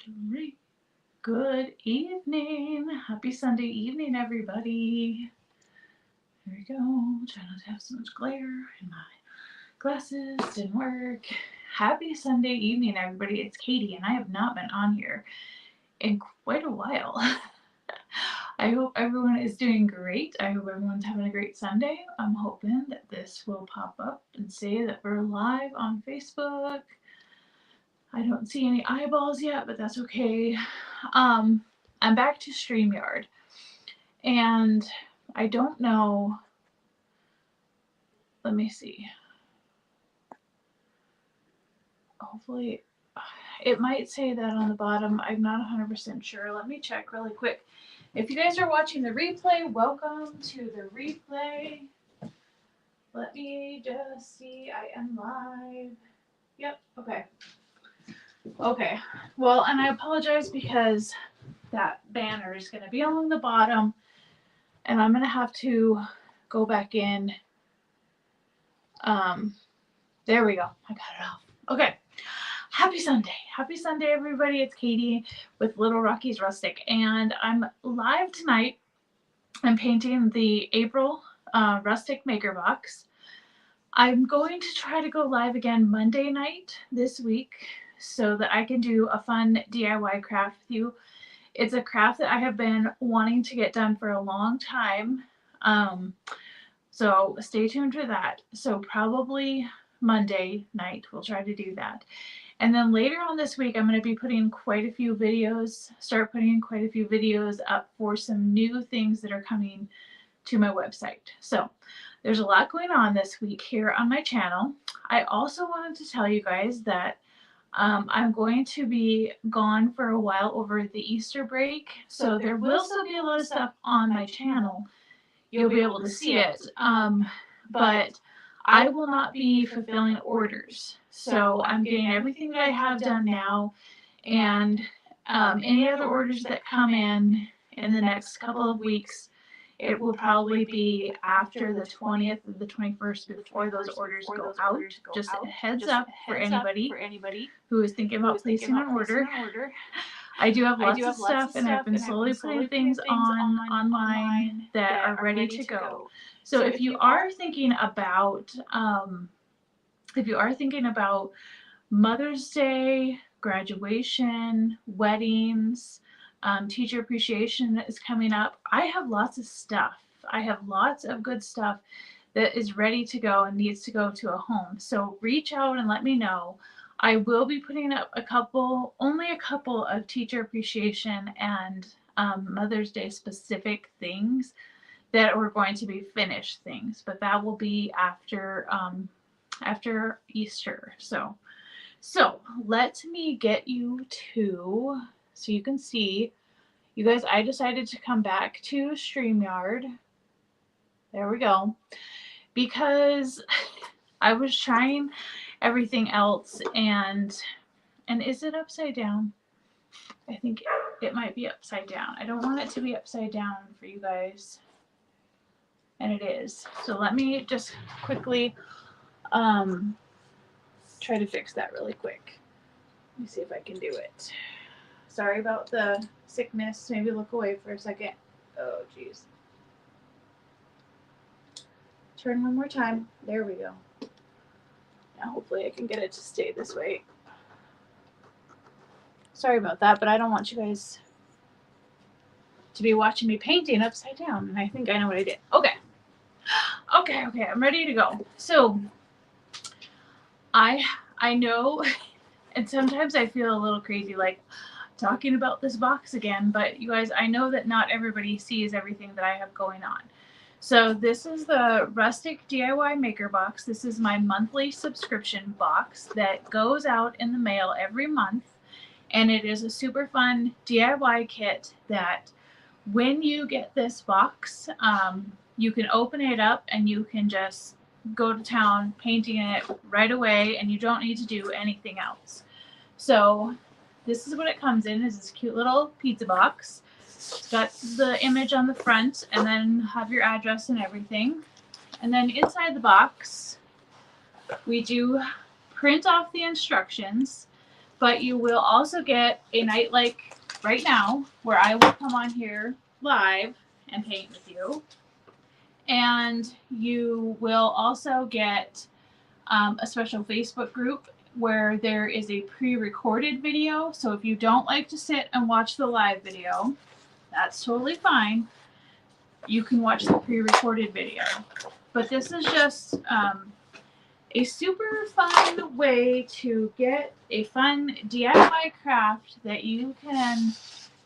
Three. Good evening. Happy Sunday evening, everybody. There we go. Try not to have so much glare in my glasses. Didn't work. Happy Sunday evening, everybody. It's Katie, and I have not been on here in quite a while. I hope everyone is doing great. I hope everyone's having a great Sunday. I'm hoping that this will pop up and say that we're live on Facebook. I don't see any eyeballs yet, but that's okay. I'm back to StreamYard, and I don't know. Let me see. Hopefully, it might say that on the bottom. I'm not 100% sure. Let me check really quick. If you guys are watching the replay, welcome to the replay. Let me just see. I am live. Yep. Okay. Okay. Well, and I apologize because that banner is going to be along the bottom, and I'm going to have to go back in. There we go. I got it off. Okay. Happy Sunday. Happy Sunday, everybody. It's Katie with Little Rocky's Rustic, and I'm live tonight. I'm painting the April Rustic Maker Box. I'm going to try to go live again Monday night this week so that I can do a fun DIY craft with you. It's a craft that I have been wanting to get done for a long time. So stay tuned for that. So probably Monday night we'll try to do that. And then later on this week, I'm going to be putting quite a few videos, up for some new things that are coming to my website. So there's a lot going on this week here on my channel. I also wanted to tell you guys that I'm going to be gone for a while over the Easter break. So there will still be a lot of stuff on my channel. You'll be able to see it. But I will not be fulfilling orders. So I'm getting everything that I have done now, and any other orders that come in the next couple of weeks, it will probably be after the 20th or the 21st before those orders go out. Just a heads up for anybody who is thinking about placing an order. I do have lots of stuff, and I've been slowly putting things online that are ready to go. So if you are thinking about Mother's Day, graduation, weddings, teacher appreciation is coming up, I have lots of stuff. I have lots of good stuff that is ready to go and needs to go to a home. So reach out and let me know. I will be putting up only a couple of teacher appreciation and Mother's Day specific things that are going to be finished things, but that will be after Easter. So let me get you to, so you can see, you guys, I decided to come back to StreamYard. There we go. Because I was trying everything else, and is it upside down? I think it might be upside down. I don't want it to be upside down for you guys. And it is. So let me just quickly try to fix that really quick. Let me see if I can do it. Sorry about the sickness. Maybe look away for a second. Oh, geez. Turn one more time. There we go. Now hopefully I can get it to stay this way. Sorry about that, but I don't want you guys to be watching me painting upside down, and I think I know what I did. Okay, I'm ready to go. So I know, and sometimes I feel a little crazy, like talking about this box again, but you guys, I know that not everybody sees everything that I have going on. So this is the Rustic DIY Maker Box. This is my monthly subscription box that goes out in the mail every month, and it is a super fun DIY kit that when you get this box, you can open it up and you can just go to town painting it right away, and you don't need to do anything else. So this is what it comes in, is this cute little pizza box. It's got the image on the front, and then have your address and everything. And then inside the box, we do print off the instructions, But you will also get a night like right now where I will come on here live and paint with you. And you will also get a special Facebook group where there is a pre-recorded video. So if you don't like to sit and watch the live video, that's totally fine. You can watch the pre-recorded video. But this is just a super fun way to get a fun DIY craft that you can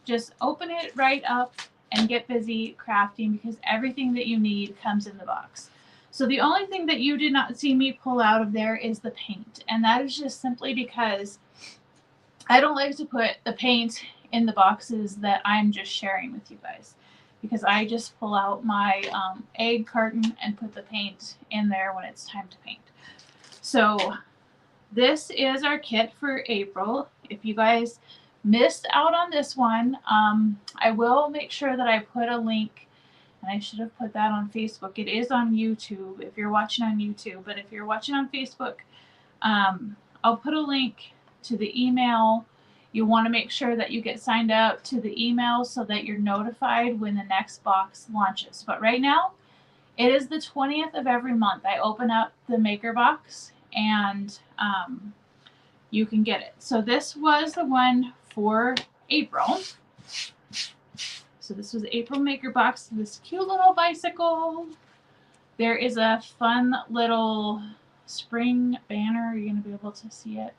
just open it right up and get busy crafting, because everything that you need comes in the box. So the only thing that you did not see me pull out of there is the paint, and that is just simply because I don't like to put the paint in the boxes that I'm just sharing with you guys, because I just pull out my egg carton and put the paint in there when it's time to paint. So this is our kit for April. If you guys missed out on this one, I will make sure that I put a link, and I should have put that on Facebook. It is on YouTube if you're watching on YouTube, but if you're watching on Facebook, I'll put a link to the email. You want to make sure that you get signed up to the email so that you're notified when the next box launches. But right now, it is the 20th of every month. I open up the Maker Box and you can get it. So this was the one for April. So this was April Maker Box. This cute little bicycle. There is a fun little spring banner. You're going to be able to see it.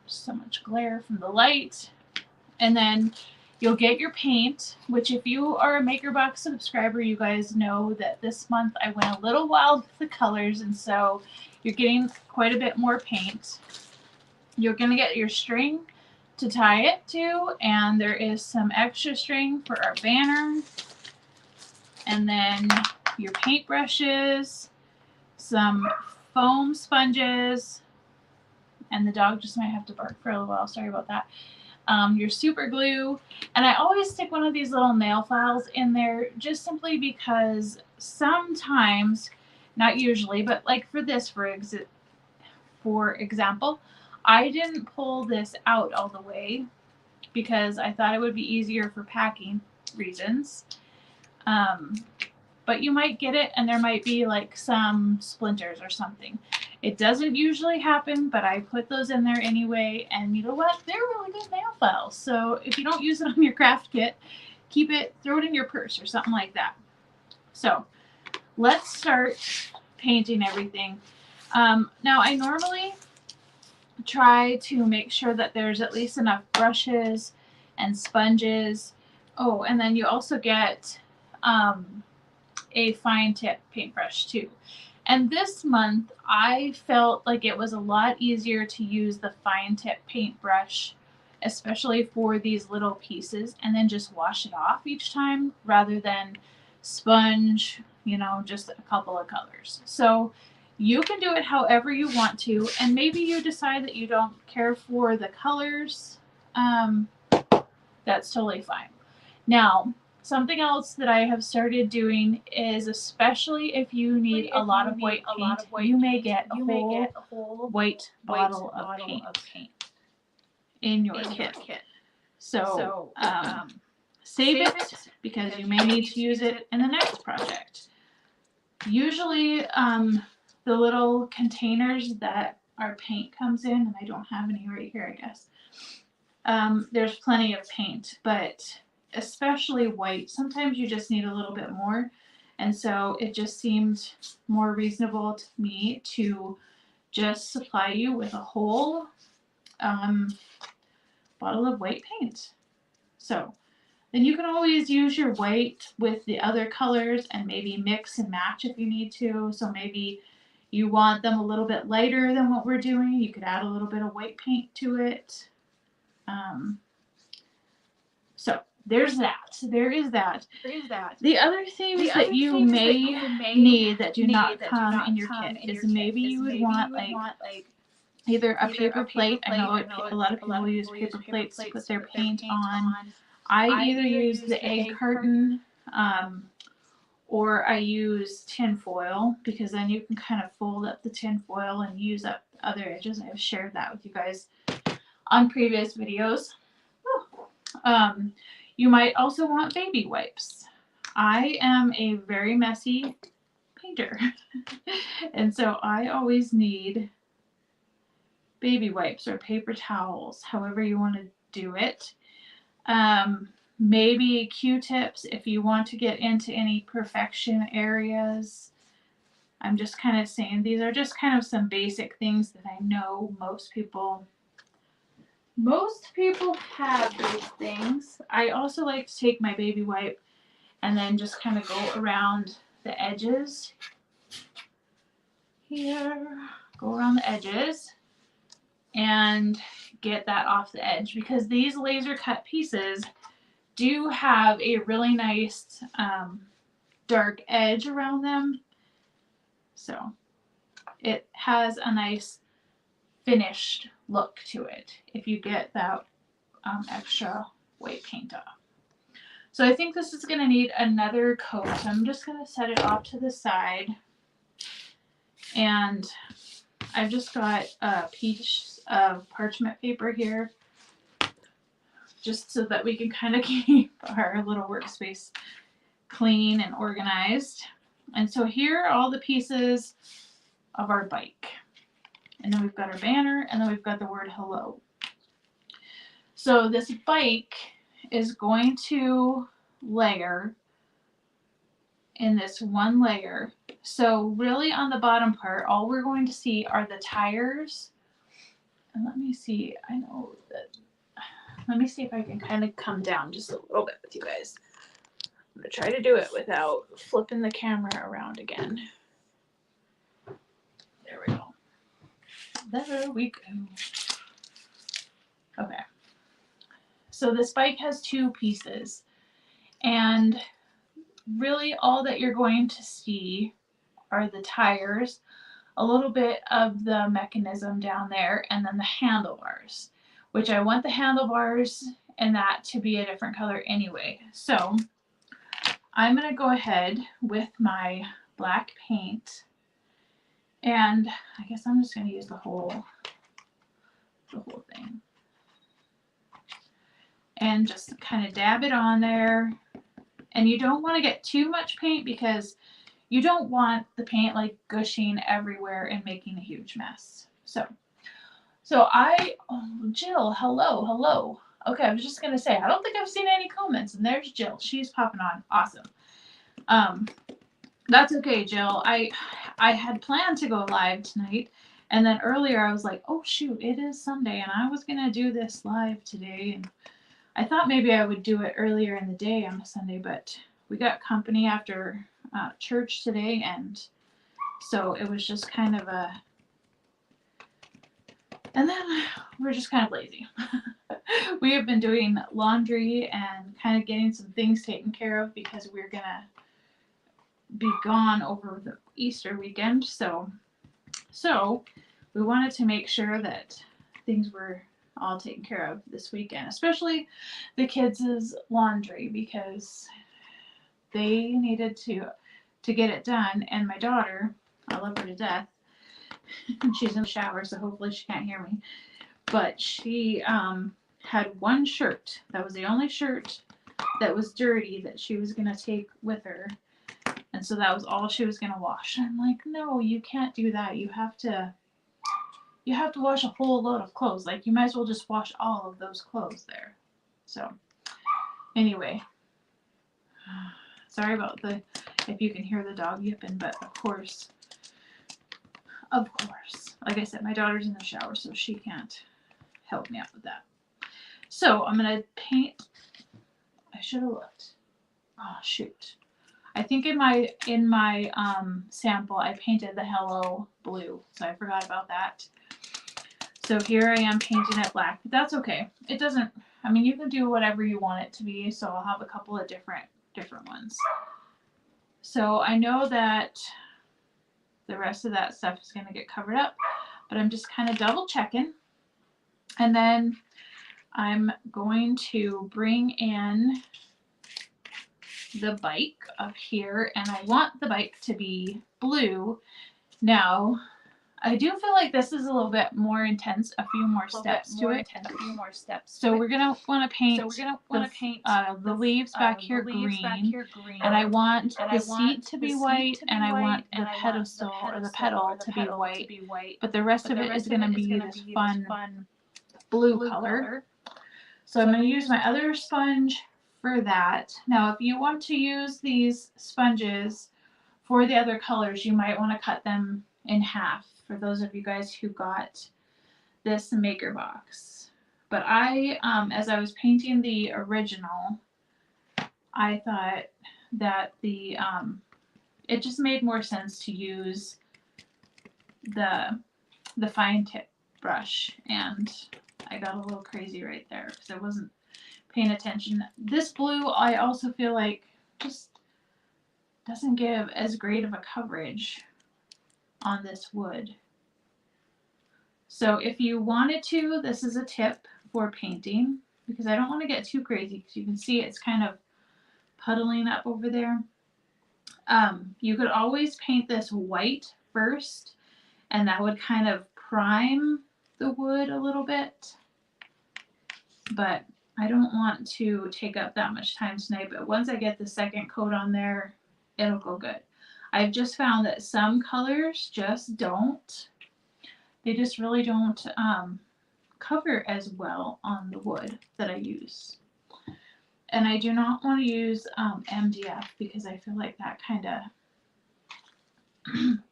There's so much glare from the light. And then you'll get your paint, which if you are a Maker Box subscriber, you guys know that this month I went a little wild with the colors, and so you're getting quite a bit more paint. You're going to get your string to tie it to, and there is some extra string for our banner. And then your paint brushes, some foam sponges, and the dog just might have to bark for a little while. Sorry about that. Your super glue, and I always stick one of these little nail files in there just simply because sometimes, not usually, but like for this, for example, I didn't pull this out all the way because I thought it would be easier for packing reasons. But you might get it and there might be like some splinters or something. It doesn't usually happen, but I put those in there anyway, and you know what? They're really good nail files. So if you don't use it on your craft kit, keep it, throw it in your purse or something like that. So let's start painting everything. Now I normally try to make sure that there's at least enough brushes and sponges. Oh, and then you also get a fine tip paintbrush too. And this month I felt like it was a lot easier to use the fine tip paintbrush, especially for these little pieces, and then just wash it off each time rather than sponge, you know, just a couple of colors. So you can do it however you want to, and maybe you decide that you don't care for the colors. That's totally fine. Now, something else that I have started doing is, especially if you need a lot of white paint, you may get a whole white bottle of paint in your kit. So save it because you may need to use it in the next project. Usually the little containers that our paint comes in, and I don't have any right here, I guess, there's plenty of paint, but especially white, sometimes you just need a little bit more, and so it just seemed more reasonable to me to just supply you with a whole bottle of white paint. So then you can always use your white with the other colors and maybe mix and match if you need to. So maybe you want them a little bit lighter than what we're doing, you could add a little bit of white paint to it. So there's that. There is that. The other things that you may need that do not come in your kit is maybe you would want like either a paper plate. I know a lot of people use paper plates to put their paint on. I either use the egg carton or I use tin foil, because then you can kind of fold up the tin foil and use up other edges. I've shared that with you guys on previous videos. You might also want baby wipes. I am a very messy painter, and so I always need baby wipes or paper towels, however you want to do it. Maybe Q-tips if you want to get into any perfection areas. I'm just kind of saying these are just kind of some basic things that I know most people have these things. I also like to take my baby wipe and then just kind of go around the edges here, go around the edges and get that off the edge, because these laser cut pieces do have a really nice dark edge around them. So it has a nice finished look to it if you get that extra white paint off. So I think this is going to need another coat. So I'm just going to set it off to the side. And I've just got a piece of parchment paper here, just so that we can kind of keep our little workspace clean and organized. And so here are all the pieces of our bike. And then we've got our banner, and then we've got the word hello. So this bike is going to layer in this one layer. So really on the bottom part, all we're going to see are the tires. And let me see, let me see if I can kind of come down just a little bit with you guys. I'm going to try to do it without flipping the camera around again. There we go. There we go. Okay. So this bike has two pieces, and really all that you're going to see are the tires, a little bit of the mechanism down there, and then the handlebars, which I want the handlebars and that to be a different color anyway. So I'm going to go ahead with my black paint, and I guess I'm just going to use the whole thing and just kind of dab it on there. And you don't want to get too much paint because you don't want the paint like gushing everywhere and making a huge mess. So Jill, hello. Okay, I was just gonna say, I don't think I've seen any comments, and there's Jill. She's popping on. Awesome. That's okay, Jill. I had planned to go live tonight, and then earlier I was like, oh shoot, it is Sunday, and I was gonna do this live today, and I thought maybe I would do it earlier in the day on a Sunday, but we got company after church today, and so it was just kind of and then we're just kind of lazy. We have been doing laundry and kind of getting some things taken care of because we're gonna be gone over the Easter weekend, so we wanted to make sure that things were all taken care of this weekend, especially the kids' laundry, because they needed to get it done. And my daughter, I love her to death, she's in the shower, so hopefully she can't hear me, but she had one shirt that was the only shirt that was dirty that she was gonna take with her, and so that was all she was gonna wash. I'm like, no, you can't do that. You have to wash a whole load of clothes. Like, you might as well just wash all of those clothes there. So anyway, sorry about if you can hear the dog yipping, but of course, like I said, my daughter's in the shower, so she can't help me out with that. So I'm gonna paint. I should have looked. Oh shoot. I think in my sample I painted the hello blue, so I forgot about that. So here I am painting it black, but that's okay. It doesn't, I mean, you can do whatever you want it to be, so I'll have a couple of different ones. So I know that the rest of that stuff is going to get covered up, but I'm just kind of double checking. And then I'm going to bring in the bike up here, and I want the bike to be blue. Now, I do feel like this is a little bit more intense, a few more steps to it. So we're gonna want to paint the leaves back here green, and I want the seat to be white, and I want the pedestal or the petal to be white, but the rest of it is gonna be this fun blue color. So I'm gonna use my other sponge for that. Now, if you want to use these sponges for the other colors, you might want to cut them in half for those of you guys who got this maker box. But I, as I was painting the original, I thought that it just made more sense to use the fine tip brush, and I got a little crazy right there because I wasn't paying attention. This blue, I also feel like just doesn't give as great of a coverage on this wood. So if you wanted to, this is a tip for painting, because I don't want to get too crazy because you can see it's kind of puddling up over there. You could always paint this white first, and that would kind of prime the wood a little bit, but I don't want to take up that much time tonight. But once I get the second coat on there, it'll go good. I've just found that some colors just don't. They just really don't cover as well on the wood that I use. And I do not want to use MDF because I feel like that kind of,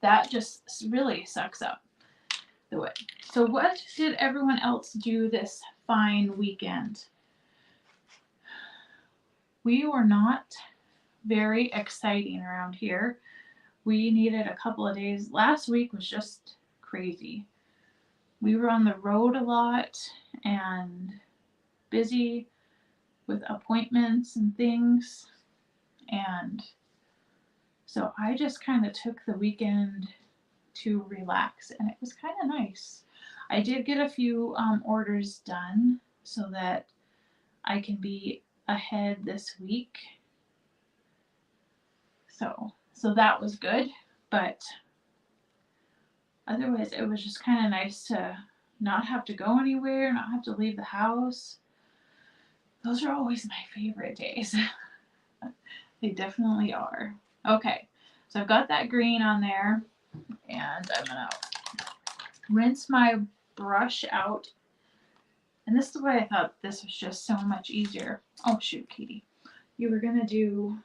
that just really sucks up the wood. So what did everyone else do this fine weekend? We were not very exciting around here. We needed a couple of days. Last week was just crazy. We were on the road a lot and busy with appointments and things. And so I just kind of took the weekend to relax, and it was kind of nice. I did get a few orders done so that I can be ahead this week. So that was good, but otherwise it was just kind of nice to not have to go anywhere, not have to leave the house. Those are always my favorite days. They definitely are. Okay, so I've got that green on there, and I'm gonna rinse my brush out. And this is why I thought this was just so much easier. Oh shoot, Katie, you were gonna do,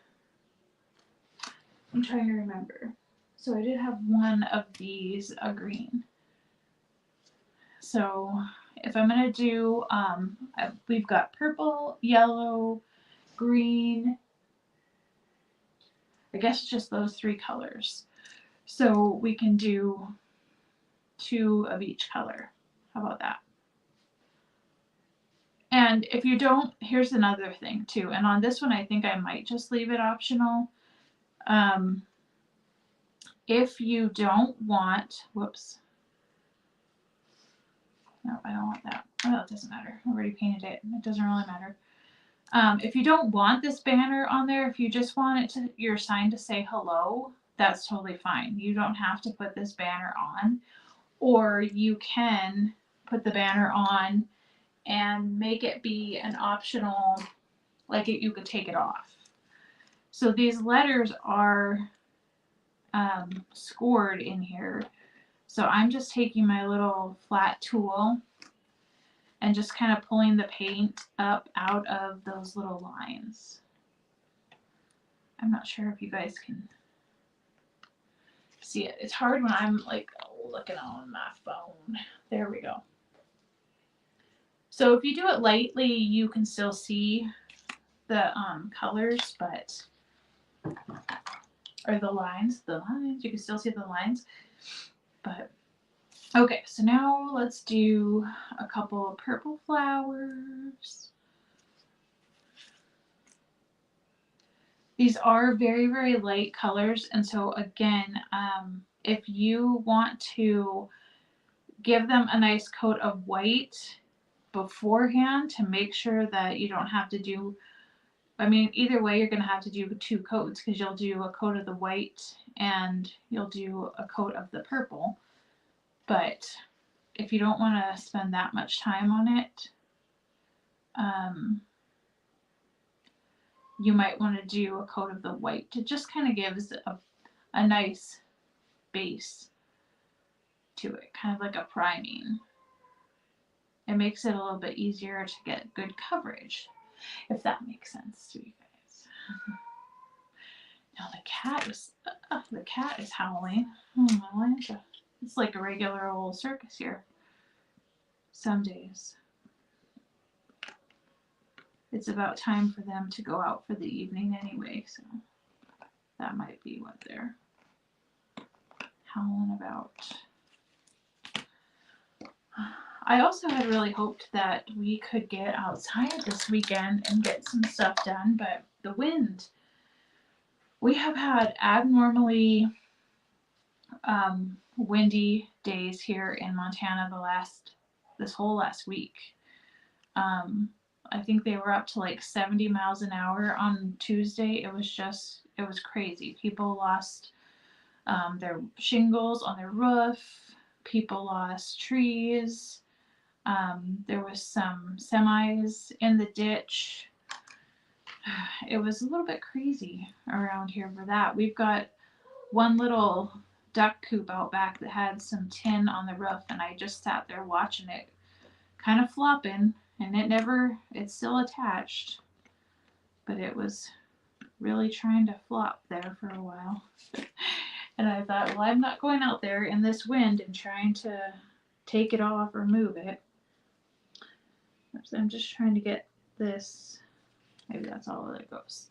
I'm trying to remember. So I did have one of these, a green. So if I'm gonna do, we've got purple, yellow, green. I guess just those three colors. So we can do 2 of each color. How about that? And if you don't, here's another thing too. And on this one, I think I might just leave it optional. If you don't want, whoops. No, I don't want that. Well, it doesn't matter. I already painted it. It doesn't really matter. If you don't want this banner on there, if you just want it to, your sign to say hello, that's totally fine. You don't have to put this banner on, or you can put the banner on and make it be an optional, like you could take it off. So these letters are scored in here. So I'm just taking my little flat tool and just kind of pulling the paint up out of those little lines. I'm not sure if you guys can see it. It's hard when I'm like looking on my phone. There we go. So if you do it lightly, you can still see the colors, but, or the lines, you can still see the lines, but, okay, so now let's do a couple of purple flowers. These are very, very light colors, and so again, if you want to give them a nice coat of white beforehand to make sure that you don't have to do, I mean, either way, you're going to have to do 2 coats, because you'll do a coat of the white and you'll do a coat of the purple. But if you don't want to spend that much time on it, you might want to do a coat of the white. It just kind of gives a nice base to it, kind of like a priming. It makes it a little bit easier to get good coverage, if that makes sense to you guys. Now the cat is howling. Oh my Lanta. It's like a regular old circus here. Some days. It's about time for them to go out for the evening anyway, so that might be what they're howling about. I also had really hoped that we could get outside this weekend and get some stuff done, but the wind, we have had abnormally windy days here in Montana this whole last week. I think they were up to like 70 miles an hour on Tuesday. It was crazy. People lost their shingles on their roof. People lost trees. There was some semis in the ditch. It was a little bit crazy around here for that. We've got one little duck coop out back that had some tin on the roof, and I just sat there watching it kind of flopping, and it's still attached, but it was really trying to flop there for a while. And I thought, well, I'm not going out there in this wind and trying to take it off or move it. I'm just trying to get this. Maybe that's all that it goes.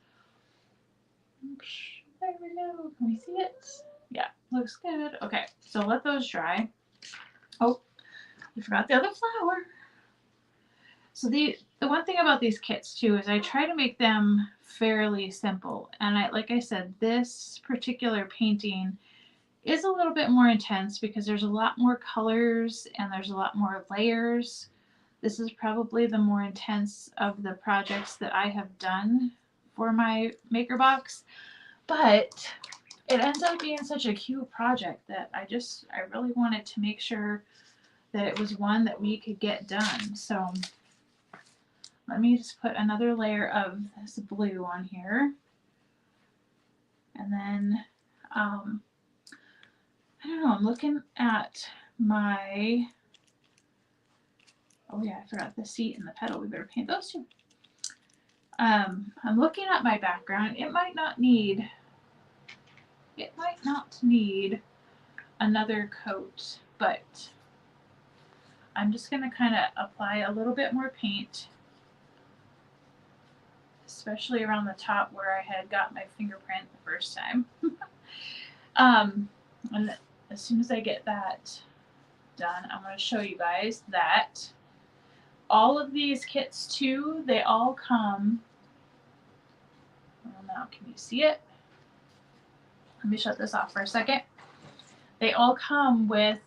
There we go. Can we see it? Yeah, looks good. Okay, so let those dry. Oh, we forgot the other flower. So the one thing about these kits too is I try to make them fairly simple. And like I said, this particular painting is a little bit more intense because there's a lot more colors and there's a lot more layers. This is probably the more intense of the projects that I have done for my maker box, but it ends up being such a cute project that I really wanted to make sure that it was one that we could get done. So let me just put another layer of this blue on here. And then, I don't know, I'm looking at my, oh yeah, I forgot the seat and the pedal. We better paint those too. I'm looking at my background. It might not need another coat, but I'm just gonna kind of apply a little bit more paint, especially around the top where I had got my fingerprint the first time. And as soon as I get that done, I'm going to show you guys that all of these kits too, they all come, well now can you see it? Let me shut this off for a second. They all come with,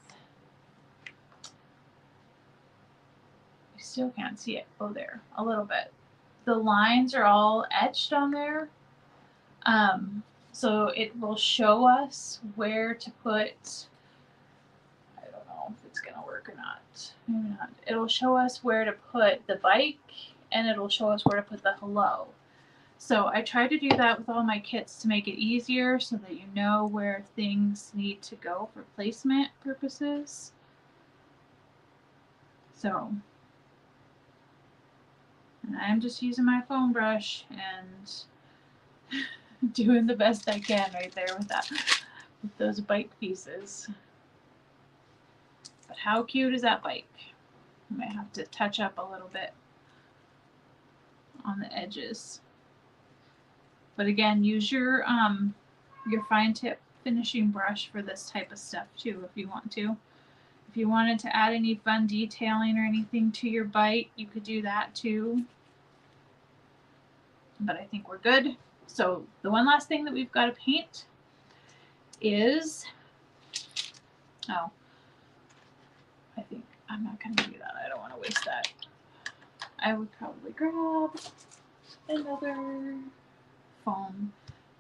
you still can't see it, oh there, a little bit. The lines are all etched on there. So it will show us where to put, I don't know if it's gonna work or not. Maybe not. It'll show us where to put the bike and it'll show us where to put the hello. So I try to do that with all my kits to make it easier so that you know where things need to go for placement purposes. So, and I'm just using my foam brush and doing the best I can right there with that, with those bike pieces. But how cute is that bike? I might have to touch up a little bit on the edges. But again, use your fine tip finishing brush for this type of stuff too, if you want to. If you wanted to add any fun detailing or anything to your bike, you could do that too. But I think we're good. So the one last thing that we've got to paint is, oh, I think I'm not going to do that. I don't want to waste that. I would probably grab another foam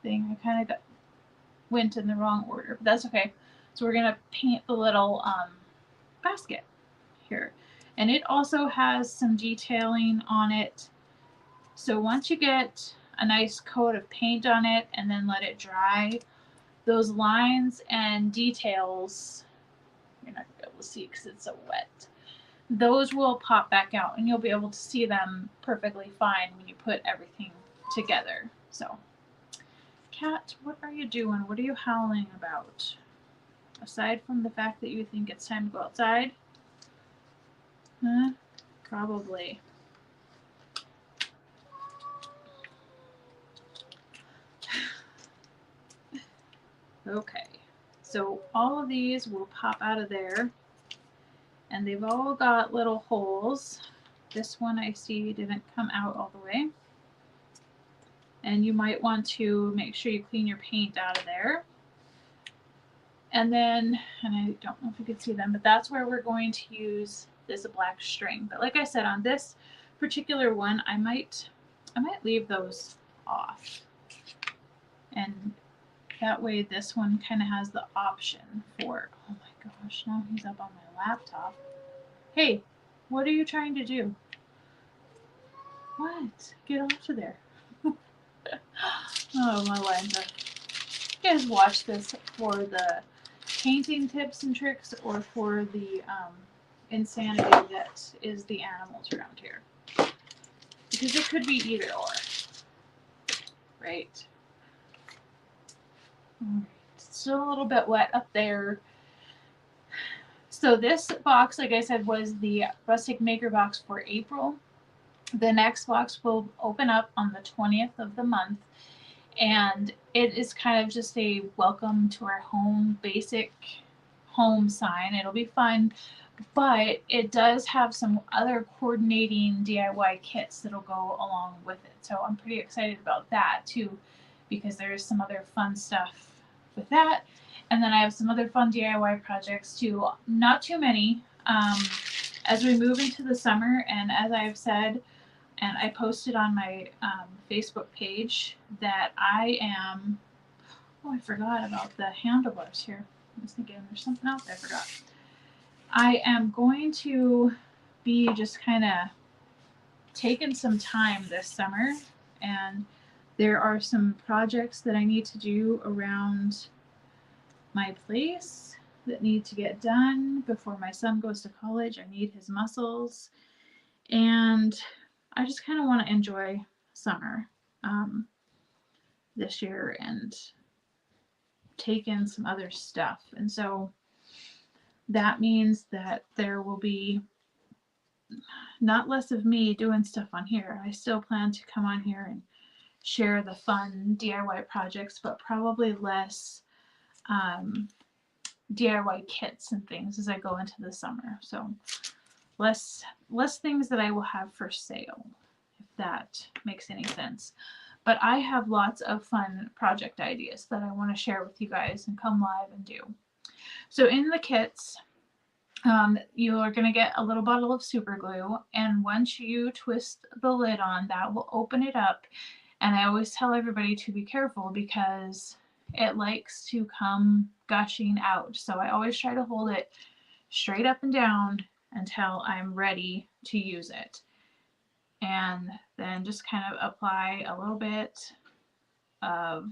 thing. I kind of went in the wrong order, but that's okay. So we're going to paint the little basket here. And it also has some detailing on it. So once you get a nice coat of paint on it and then let it dry, those lines and details, you're not going to be able to see because it's so wet, those will pop back out and you'll be able to see them perfectly fine when you put everything together. So, Kat, what are you doing? What are you howling about? Aside from the fact that you think it's time to go outside? Huh? Probably. Okay, so all of these will pop out of there, and they've all got little holes. This one I see didn't come out all the way. And you might want to make sure you clean your paint out of there. And then, and I don't know if you can see them, but that's where we're going to use this black string. But like I said, on this particular one, I might leave those off. And that way this one kind of has the option for, oh my gosh, now he's up on my laptop. Hey, what are you trying to do? What? Get off of there. Oh, my Liza. You guys watch this for the painting tips and tricks or for the insanity that is the animals around here. Because it could be either or. Right? It's still a little bit wet up there. So this box, like I said, was the Rustic Maker Box for April. The next box will open up on the 20th of the month. And it is kind of just a welcome to our home, basic home sign. It'll be fun, but it does have some other coordinating DIY kits that'll go along with it. So I'm pretty excited about that too, because there's some other fun stuff with that. And then I have some other fun DIY projects too. Not too many. As we move into the summer, and as I've said, and I posted on my Facebook page that I am, oh, I forgot about the handlebars here. I was thinking there's something else I forgot. I am going to be just kind of taking some time this summer, and there are some projects that I need to do around my place that need to get done before my son goes to college. I need his muscles, and I just kind of want to enjoy summer this year and take in some other stuff. And so that means that there will be not less of me doing stuff on here. I still plan to come on here and share the fun DIY projects, but probably less DIY kits and things as I go into the summer. So less things that I will have for sale, if that makes any sense. But I have lots of fun project ideas that I want to share with you guys and come live and do. So in the kits, you are going to get a little bottle of super glue, and once you twist the lid on, that will open it up. And I always tell everybody to be careful because it likes to come gushing out. So I always try to hold it straight up and down until I'm ready to use it. And then just kind of apply a little bit of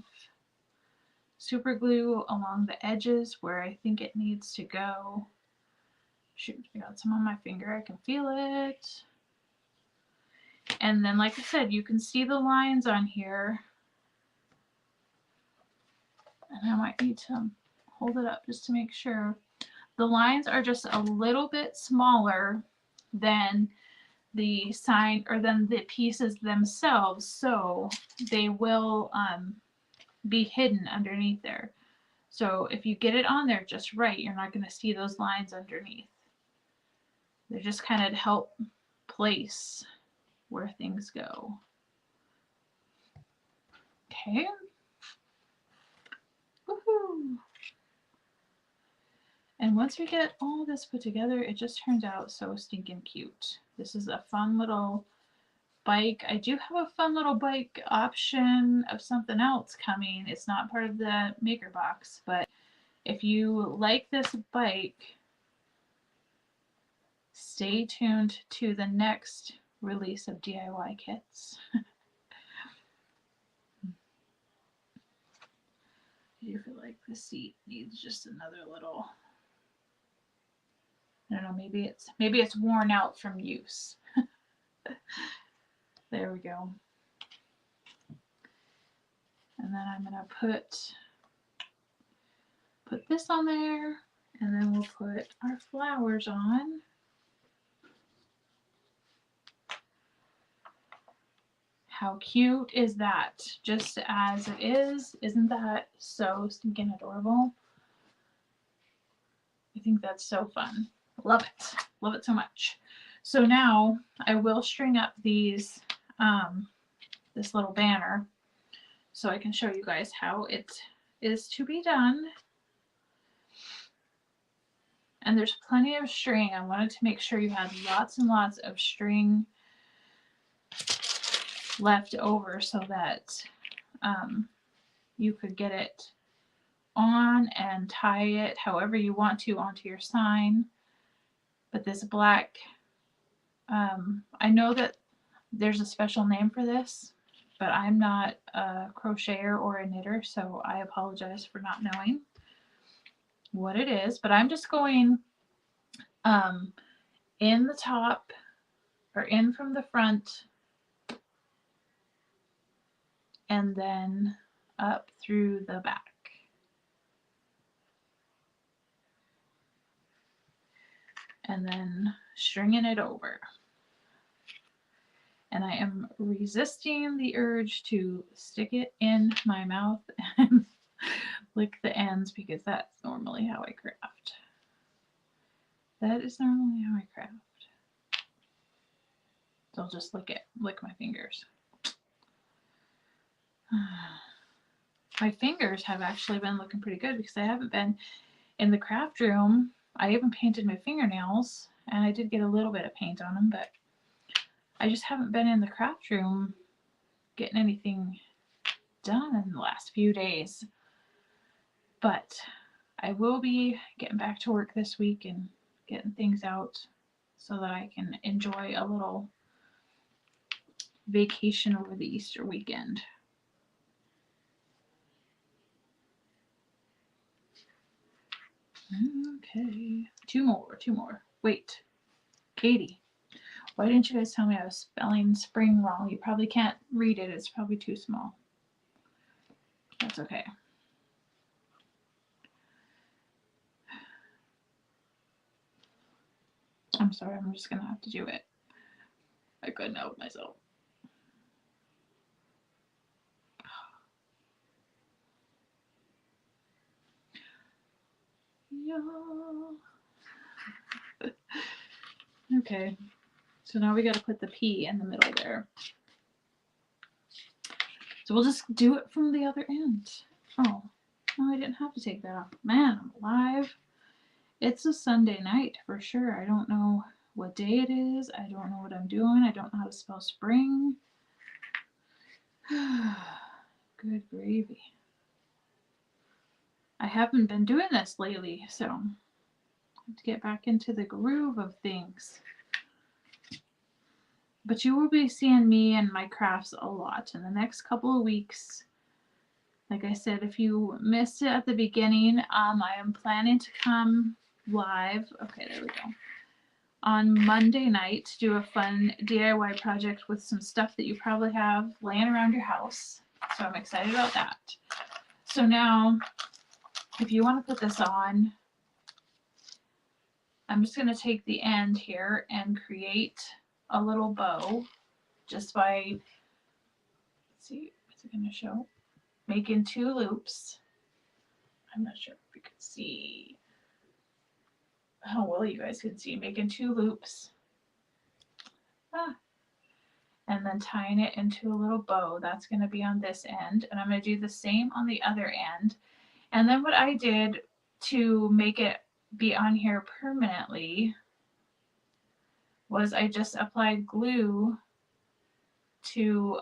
super glue along the edges where I think it needs to go. Shoot, I got some on my finger. I can feel it. And then, like I said, you can see the lines on here. And I might need to hold it up just to make sure. The lines are just a little bit smaller than the sign or than the pieces themselves, so they will be hidden underneath there. So if you get it on there just right, you're not going to see those lines underneath. They're just kind of to help place where things go. Okay. Woohoo! And once we get all this put together, it just turns out so stinking cute. This is a fun little bike. I do have a fun little bike option of something else coming. It's not part of the maker box, but if you like this bike, stay tuned to the next release of DIY kits. I do feel like the seat needs just another little, I don't know, maybe it's worn out from use. There we go. And then I'm gonna put this on there, and then we'll put our flowers on. How cute is that? Just as it is. Isn't that so stinking adorable? I think that's so fun. Love it. Love it so much. So now I will string up these, this little banner so I can show you guys how it is to be done. And there's plenty of string. I wanted to make sure you had lots and lots of string left over so that you could get it on and tie it however you want to onto your sign. But this black, I know that there's a special name for this, but I'm not a crocheter or a knitter, so I apologize for not knowing what it is. But I'm just going in the top, or in from the front, and then up through the back. And then stringing it over. And I am resisting the urge to stick it in my mouth and lick the ends, because that's normally how I craft. That is normally how I craft. So I'll just lick my fingers. My fingers have actually been looking pretty good because I haven't been in the craft room. I even painted my fingernails, and I did get a little bit of paint on them, but I just haven't been in the craft room getting anything done in the last few days. But I will be getting back to work this week and getting things out so that I can enjoy a little vacation over the Easter weekend. Okay, two more. Wait, Katie, why didn't you guys tell me I was spelling spring wrong? You probably can't read it. It's probably too small. That's okay. I'm sorry, I'm just gonna have to do it. I couldn't help myself. Yeah. Okay, so now we gotta put the P in the middle there. So we'll just do it from the other end. Oh, no, I didn't have to take that off. Man, I'm alive. It's a Sunday night for sure. I don't know what day it is. I don't know what I'm doing. I don't know how to spell spring. Good gravy. I haven't been doing this lately, so I have to get back into the groove of things. But you will be seeing me and my crafts a lot in the next couple of weeks. Like I said, if you missed it at the beginning, I am planning to come live. Okay, there we go. On Monday night to do a fun DIY project with some stuff that you probably have laying around your house. So I'm excited about that. So now, if you want to put this on, I'm just going to take the end here and create a little bow just by, let's see, is it going to show? Making 2 loops. I'm not sure if you can see how well you guys can see. Making 2 loops. And then tying it into a little bow. That's going to be on this end. And I'm going to do the same on the other end. And then what I did to make it be on here permanently was I just applied glue to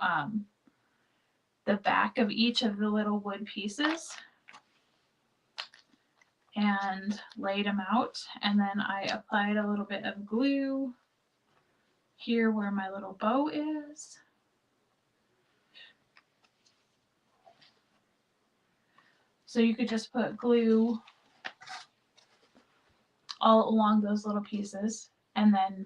the back of each of the little wood pieces. and laid them out, and then I applied a little bit of glue here where my little bow is. So you could just put glue all along those little pieces and then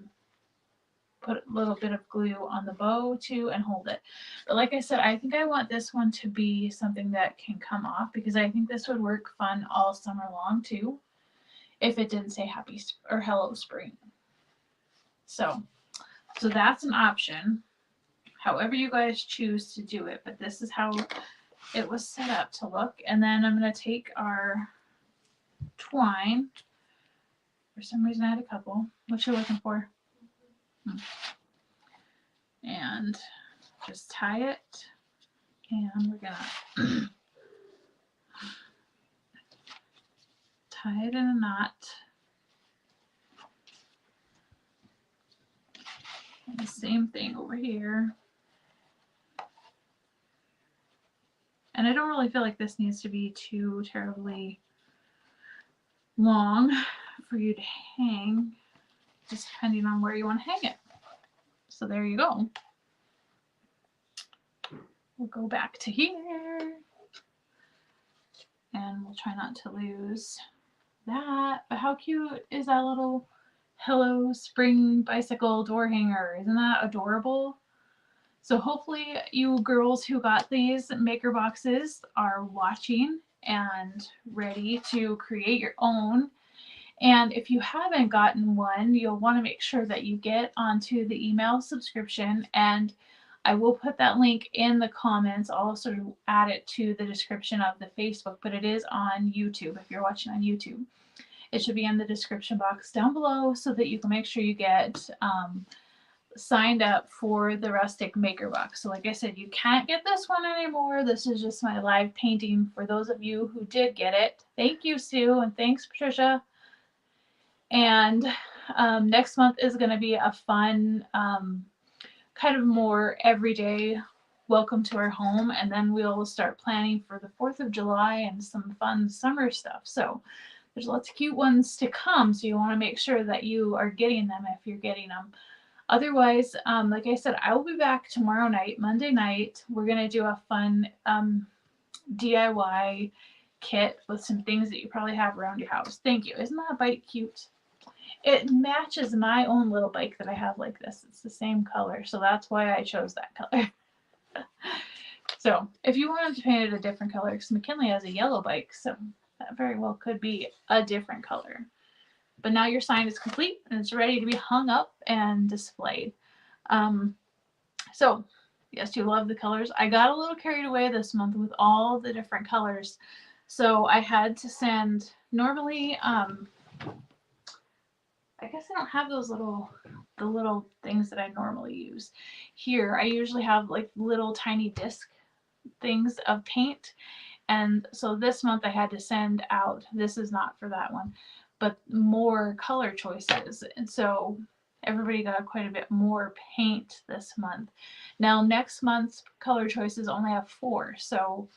put a little bit of glue on the bow too and hold it. But like I said, I think I want this one to be something that can come off, because I think this would work fun all summer long too, if it didn't say happy or hello spring. So that's an option, however you guys choose to do it, but this is how it was set up to look. And then I'm going to take our twine. For some reason I had a couple. What you looking for? And just tie it, and we're gonna tie it in a knot. And the same thing over here. And I don't really feel like this needs to be too terribly long for you to hang, just depending on where you want to hang it. So there you go. We'll go back to here, and we'll try not to lose that. But how cute is that little hello spring bicycle door hanger? Isn't that adorable? So hopefully you girls who got these maker boxes are watching and ready to create your own. And if you haven't gotten one, you'll want to make sure that you get onto the email subscription, and I will put that link in the comments. I'll also add it to the description of the Facebook, but it is on YouTube if you're watching on YouTube. It should be in the description box down below so that you can make sure you get signed up for the Rustic Maker Box. So like I said, you can't get this one anymore. This is just my live painting for those of you who did get it. Thank you, Sue, and thanks, Patricia. And next month is going to be a fun, kind of more everyday welcome to our home, and then we'll start planning for the 4th of July and some fun summer stuff. So there's lots of cute ones to come, so you want to make sure that you are getting them if you're getting them. Otherwise, like I said, I will be back tomorrow night, Monday night. We're going to do a fun DIY kit with some things that you probably have around your house. Thank you. Isn't that bike cute? It matches my own little bike that I have like this. It's the same color, so that's why I chose that color. So if you wanted to paint it a different color, because McKinley has a yellow bike, so that very well could be a different color. But now your sign is complete and it's ready to be hung up and displayed. So yes, you love the colors. I got a little carried away this month with all the different colors. So I had to send, normally, I guess I don't have those the little things that I normally use. Here, I usually have like little tiny disc things of paint. And so this month I had to send out, this is not for that one, but more color choices. And so everybody got quite a bit more paint this month. Now next month's color choices only have 4, so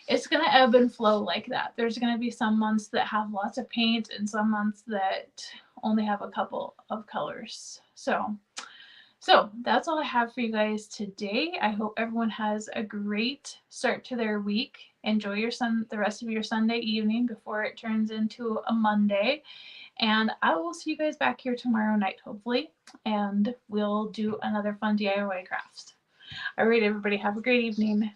it's going to ebb and flow like that. There's going to be some months that have lots of paint and some months that only have a couple of colors. So that's all I have for you guys today. I hope everyone has a great start to their week. Enjoy the rest of your Sunday evening before it turns into a Monday. And I will see you guys back here tomorrow night, hopefully, and we'll do another fun DIY crafts. All right, everybody, have a great evening.